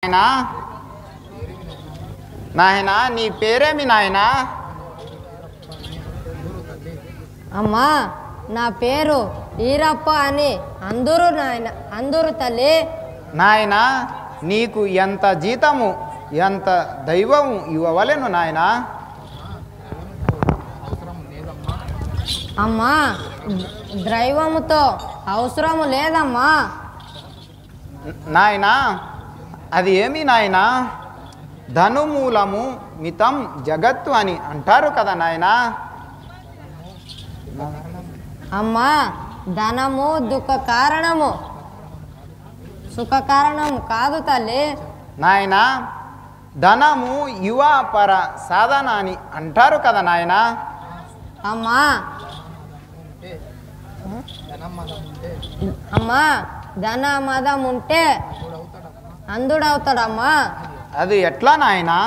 నాయనా నాయనా నీ పేరేమి నాయనా? అమ్మా నా పేరు ఈరప్ప అని అందరూ నాయన అందరూ తల్లి. నాయనా నీకు ఎంత జీతము ఎంత దైవము ఇవ్వవలెను నాయనా? అమ్మా దైవముతో అవసరము లేదమ్మా. నాయనా అది ఏమి నాయనా? ధనుమూలము మితం జగత్తు అని అంటారు కదా నాయనా? అమ్మా ధనము దుఃఖ కారణము సుఖ కారణము కాదు తల్లి. నాయనా ధనము యువ పర సాధన అని అంటారు కదా నాయనా? అమ్మా అమ్మా ధన మదం ఉంటే అందుడవుతాడమ్మా. అది ఎట్లా నాయనా?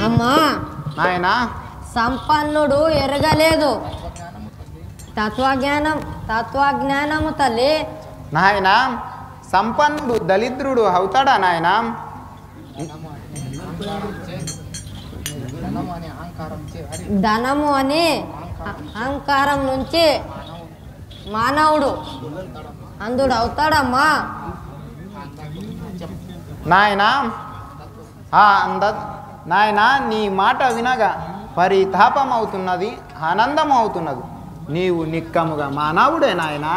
అమ్మా నాయనా సంపన్నుడు ఎరగలేదు తత్వజ్ఞానము తల్లి. నాయనా సంపన్నుడు దళిద్రుడు అవుతాడా నాయనా? ధనము అని అహంకారం నుంచి మానవుడు అందుడు అవుతాడమ్మా. నాయనా నాయనా నీ మాట వినగా పరితాపం అవుతున్నది, ఆనందం అవుతున్నది. నీవు నిక్కముగా మానవుడే నాయనా?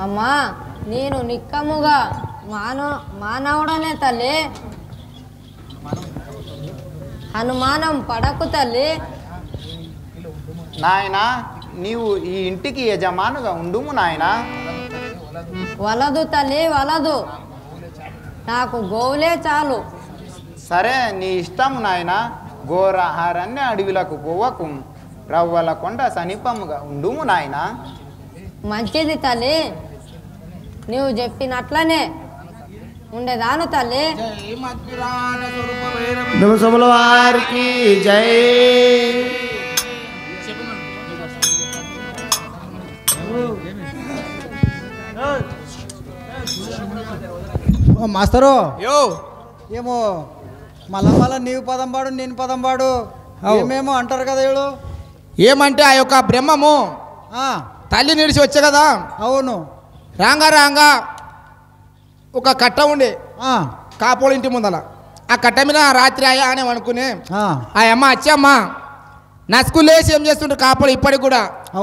అమ్మా నేను నిక్కముగా మానవుడనే తల్లి. అనుమానం పడకు తల్లి. నాయనా నీవు ఈ ఇంటికి యజమానుగా ఉండుము నాయనా? వలదు తల్లి వలదు, నాకు గోవులే చాలు. సరే నీ ఇష్టము నాయనా. ఘోరహారాన్ని అడవిలకు పోవకు, రవ్వల కొండ సమీపముగా ఉండుము నాయనా? మంచిది తల్లి, నీవు చెప్పినట్లనే ఉండేదాను తల్లి. వారికి జై. మాస్టరు యో ఏమో మళ్ళా నీవు పదం పాడు నేను పదం పాడు ఏమేమో అంటారు కదా వీళ్ళు. ఏమంటే ఆ యొక్క బ్రహ్మము తల్లి నిడిచి వచ్చే కదా. అవును. రాంగా ఒక కట్ట ఉండే కాపోళ్ళ ఇంటి ముందల. ఆ కట్ట మీద రాత్రి అయ్యా అని అనుకునే ఆ అమ్మ వచ్చమ్మా నా స్కూల్ వేసి ఏం చేస్తుంటారు కాపోళ్ళు ఇప్పటికి కూడా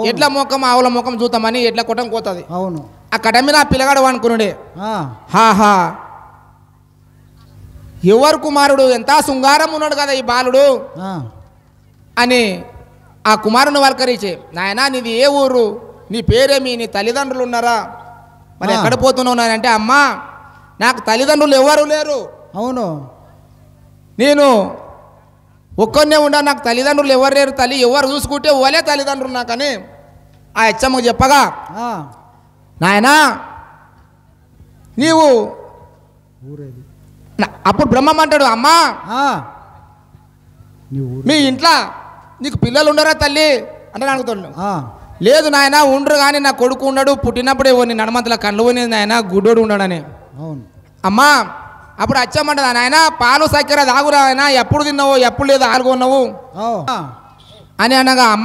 ఎట్ల ముఖం ఆవుల ముఖం చూద్దామని ఎట్లా కొట్టం పోతుంది. అవును. ఆ కట్ట మీద ఆ పిల్లగాడు అనుకున్నాడే, హాహా ఎవరు కుమారుడు ఎంత శృంగారం ఉన్నాడు కదా ఈ బాలుడు అని ఆ కుమారుని వల్కరించే, నాయనా నీది ఏ ఊరు, నీ పేరేమి, నీ తల్లిదండ్రులు ఉన్నారా, మరి ఎక్కడ పోతున్నావు అంటే, అమ్మా నాకు తల్లిదండ్రులు ఎవరు లేరు. అవును. నేను ఒక్కనే ఉండా, నాకు తల్లిదండ్రులు ఎవరు లేరు తల్లి, ఎవరు చూసుకుంటే వాళ్ళే తల్లిదండ్రులు నాకని ఆ హెచ్చమ్మకు చెప్పగా, నాయనా నీవు అప్పుడు బ్రహ్మం అంటాడు, అమ్మా మీ ఇంట్లో నీకు పిల్లలు ఉండరా తల్లి అంటే అడుగుతాడు. లేదు నాయన ఉండరు, కానీ నా కొడుకు ఉన్నాడు, పుట్టినప్పుడే నీ నడమంతల కళ్ళు పోయింది నాయన, గుడ్డోడు ఉన్నాడని. అమ్మా అప్పుడు వచ్చామంటదా, నాయన పాలు సక్కెర తాగురా ఆయన, ఎప్పుడు తిన్నావు ఎప్పుడు లేదు ఆలుగొన్నావు అని అనగా, అమ్మ